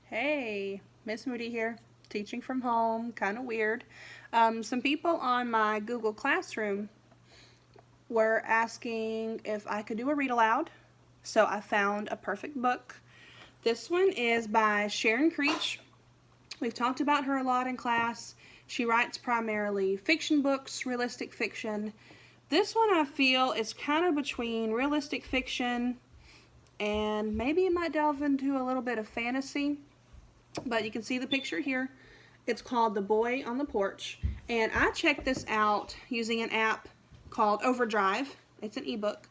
Hey, Miss Moody here, teaching from home, kind of weird. Some people on my Google Classroom were asking if I could do a read aloud, so I found a perfect book. This one is by Sharon Creech. We've talked about her a lot in class. She writes primarily fiction books, realistic fiction. This one I feel is kind of between realistic fiction and maybe it might delve into a little bit of fantasy. But you can see the picture here. It's called The Boy on the Porch. And I checked this out using an app called Overdrive. It's an ebook.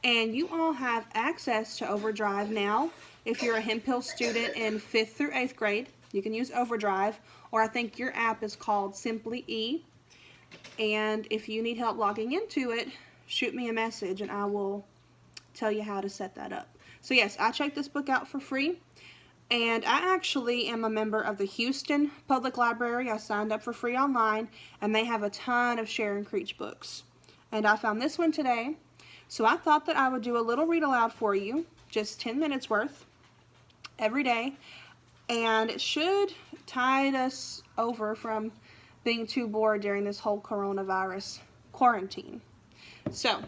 And you all have access to Overdrive now. If you're a Hemphill student in 5th through 8th grade, you can use Overdrive. Or I think your app is called Simply E. And if you need help logging into it, shoot me a message and I will tell you how to set that up. So yes, I checked this book out for free. And I actually am a member of the Houston Public Library. I signed up for free online, and they have a ton of Sharon Creech books. And I found this one today, so I thought that I would do a little read aloud for you, just 10 minutes worth, every day. And it should tide us over from being too bored during this whole coronavirus quarantine. So,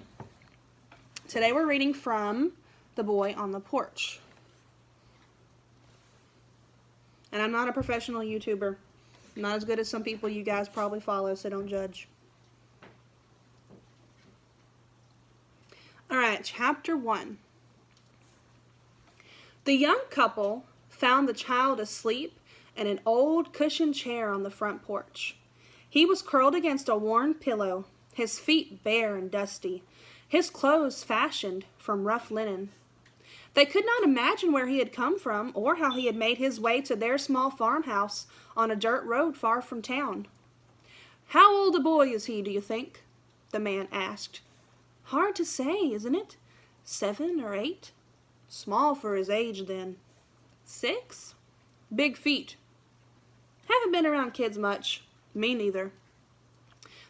today we're reading from The Boy on the Porch. And I'm not a professional YouTuber. I'm not as good as some people you guys probably follow, so don't judge. Alright, chapter 1. The young couple found the child asleep in an old cushioned chair on the front porch. He was curled against a worn pillow, his feet bare and dusty, his clothes fashioned from rough linen. They could not imagine where he had come from or how he had made his way to their small farmhouse on a dirt road far from town. "How old a boy is he, do you think?" the man asked. "Hard to say, isn't it? 7 or 8? Small for his age, then. 6? Big feet. Haven't been around kids much. Me neither."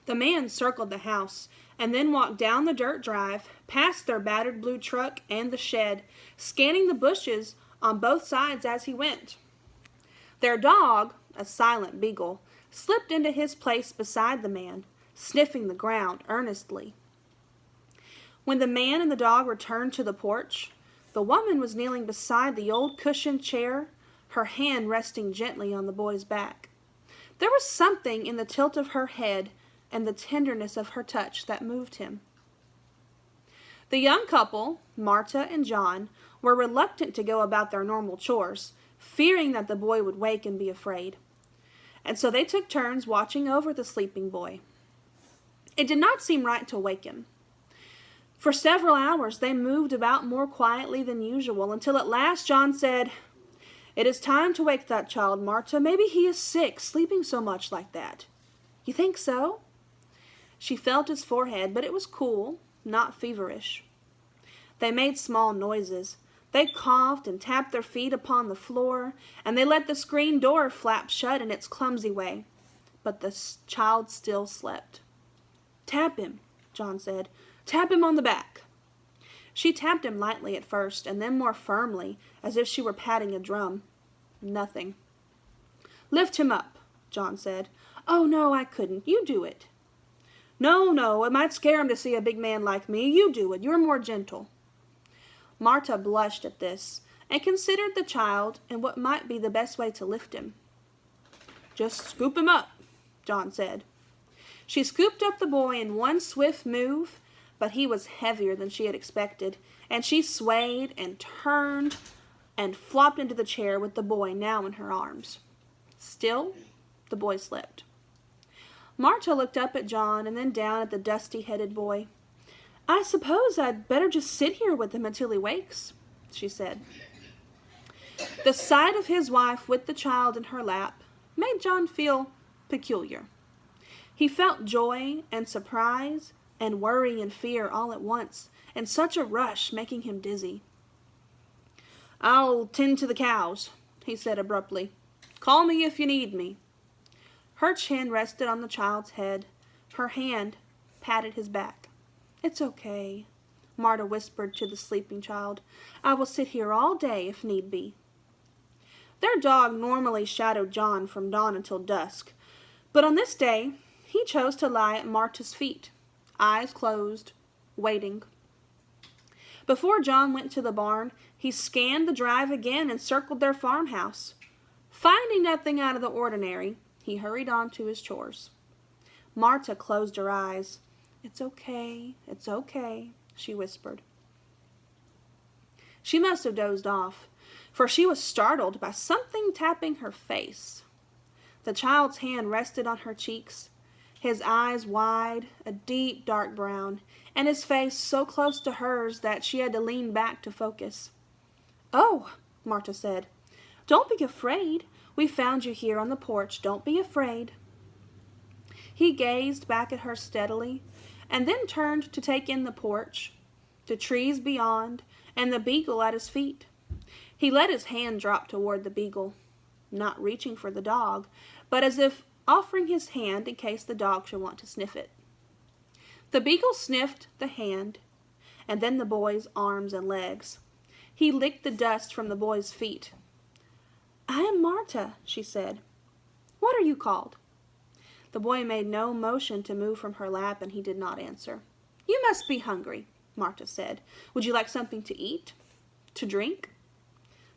The man circled the house and then walked down the dirt drive, past their battered blue truck and the shed, scanning the bushes on both sides as he went. Their dog, a silent beagle, slipped into his place beside the man, sniffing the ground earnestly. When the man and the dog returned to the porch, the woman was kneeling beside the old cushioned chair, her hand resting gently on the boy's back. There was something in the tilt of her head and the tenderness of her touch that moved him. The young couple, Marta and John, were reluctant to go about their normal chores, fearing that the boy would wake and be afraid. And so they took turns watching over the sleeping boy. It did not seem right to wake him. For several hours they moved about more quietly than usual, until at last John said, "It is time to wake that child, Marta. Maybe he is sick, sleeping so much like that." "You think so?" She felt his forehead, but it was cool, not feverish. They made small noises. They coughed and tapped their feet upon the floor, and they let the screen door flap shut in its clumsy way. But the child still slept. "Tap him," John said. "Tap him on the back." She tapped him lightly at first, and then more firmly, as if she were patting a drum. Nothing. "Lift him up," John said. "Oh, no, I couldn't. You do it." No, it might scare him to see a big man like me. You do it. You're more gentle." Marta blushed at this and considered the child and what might be the best way to lift him. "Just scoop him up," John said. She scooped up the boy in one swift move, but he was heavier than she had expected, and she swayed and turned and flopped into the chair with the boy now in her arms. Still, the boy slept. Marta looked up at John and then down at the dusty-headed boy. "I suppose I'd better just sit here with him until he wakes," she said. The sight of his wife with the child in her lap made John feel peculiar. He felt joy and surprise and worry and fear all at once, and such a rush making him dizzy. "I'll tend to the cows," he said abruptly. "Call me if you need me." Her chin rested on the child's head. Her hand patted his back. "It's okay," Marta whispered to the sleeping child. "I will sit here all day if need be." Their dog normally shadowed John from dawn until dusk, but on this day he chose to lie at Marta's feet, eyes closed, waiting. Before John went to the barn, he scanned the drive again and circled their farmhouse. Finding nothing out of the ordinary, he hurried on to his chores. Marta closed her eyes. It's okay, she whispered. She must have dozed off, for she was startled by something tapping her face. The child's hand rested on her cheeks, his eyes wide, a deep dark brown, and his face so close to hers that she had to lean back to focus. "Oh," Marta said, "don't be afraid. We found you here on the porch. Don't be afraid." He gazed back at her steadily, and then turned to take in the porch, the trees beyond, and the beagle at his feet. He let his hand drop toward the beagle, not reaching for the dog, but as if offering his hand in case the dog should want to sniff it. The beagle sniffed the hand, and then the boy's arms and legs. He licked the dust from the boy's feet. "I am Marta," she said. "What are you called?" The boy made no motion to move from her lap, and he did not answer. "You must be hungry," Marta said. "Would you like something to eat? To drink?"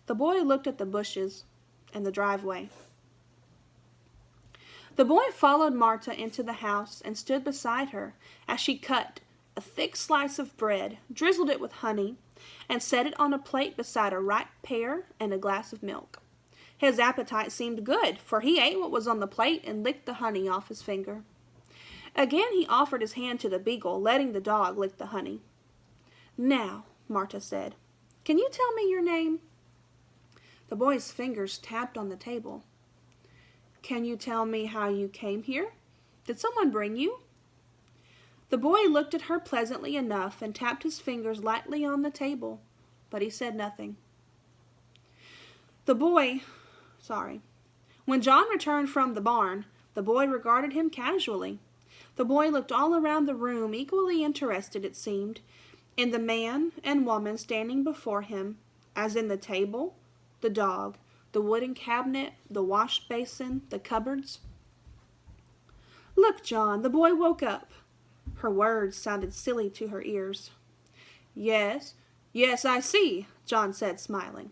The boy looked at the bushes and the driveway. The boy followed Marta into the house and stood beside her as she cut a thick slice of bread, drizzled it with honey, and set it on a plate beside a ripe pear and a glass of milk. His appetite seemed good, for he ate what was on the plate and licked the honey off his finger. Again he offered his hand to the beagle, letting the dog lick the honey. "Now," Marta said, "can you tell me your name?" The boy's fingers tapped on the table. "Can you tell me how you came here? Did someone bring you?" The boy looked at her pleasantly enough and tapped his fingers lightly on the table, but he said nothing. When John returned from the barn, the boy regarded him casually. The boy looked all around the room, equally interested, it seemed, in the man and woman standing before him, as in the table, the dog, the wooden cabinet, the wash basin, the cupboards. "Look, John," the boy woke up. Her words sounded silly to her ears. Yes, I see," John said, smiling.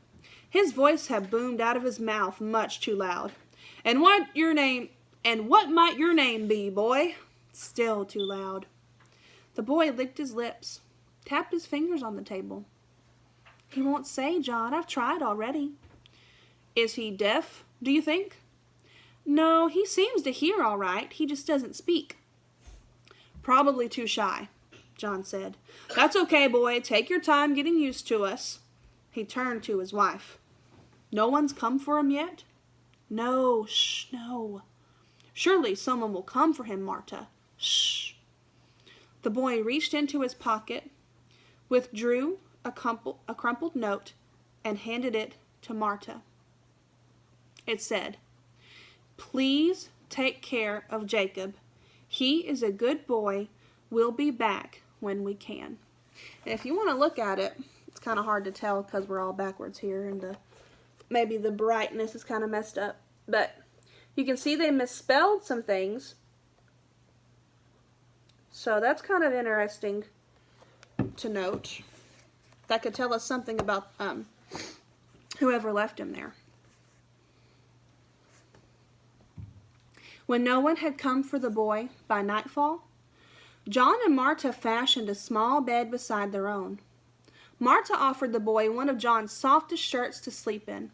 His voice had boomed out of his mouth much too loud. And what might your name be, boy?" Still too loud. The boy licked his lips, tapped his fingers on the table. "He won't say, John. I've tried already." "Is he deaf, do you think?" "No, he seems to hear all right. He just doesn't speak." "Probably too shy," John said. "That's okay, boy. Take your time getting used to us." He turned to his wife. "No one's come for him yet?" "No, shh, no." "Surely someone will come for him, Marta. Shh." The boy reached into his pocket, withdrew a crumpled note, and handed it to Marta. It said, "Please take care of Jacob. He is a good boy. We'll be back when we can." And if you want to look at it, it's kind of hard to tell because we're all backwards here, and maybe the brightness is kind of messed up. But you can see they misspelled some things. So that's kind of interesting to note. That could tell us something about whoever left him there. When no one had come for the boy by nightfall, John and Marta fashioned a small bed beside their own. Marta offered the boy one of John's softest shirts to sleep in,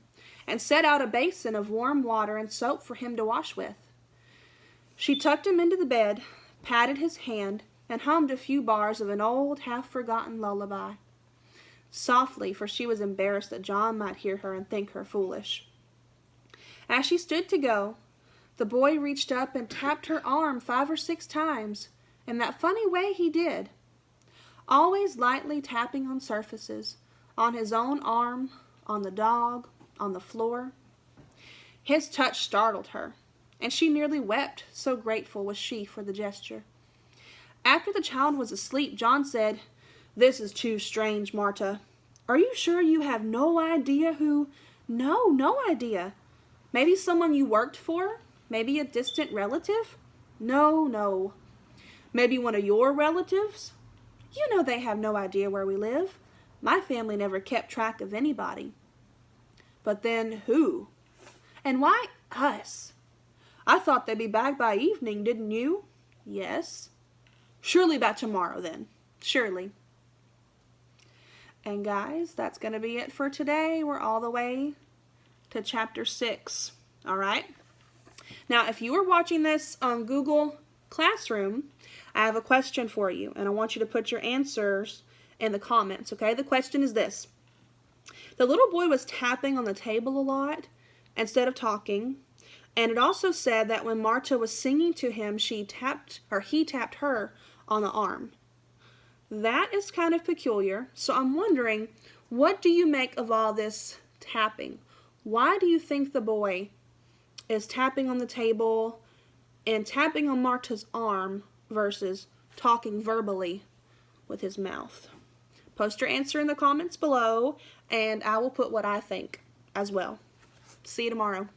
and set out a basin of warm water and soap for him to wash with. She tucked him into the bed, patted his hand, and hummed a few bars of an old, half-forgotten lullaby. Softly, for she was embarrassed that John might hear her and think her foolish. As she stood to go, the boy reached up and tapped her arm 5 or 6 times, in that funny way he did, always lightly tapping on surfaces, on his own arm, on the dog, on the floor. His touch startled her, and she nearly wept, so grateful was she for the gesture. After the child was asleep, John said, "This is too strange, Marta. Are you sure you have no idea who No idea. Maybe someone you worked for? Maybe a distant relative? No. Maybe one of your relatives? You know they have no idea where we live. My family never kept track of anybody. But then who? And why us? I thought they'd be back by evening, didn't you? Yes. Surely by tomorrow then. Surely. And guys, that's going to be it for today. We're all the way to chapter 6. All right? Now, if you are watching this on Google Classroom, I have a question for you, and I want you to put your answers in the comments, okay? The question is this. The little boy was tapping on the table a lot instead of talking, and it also said that when Marta was singing to him, he tapped her on the arm. That is kind of peculiar, so I'm wondering, what do you make of all this tapping? Why do you think the boy is tapping on the table and tapping on Marta's arm versus talking verbally with his mouth? Post your answer in the comments below, and I will put what I think as well. See you tomorrow.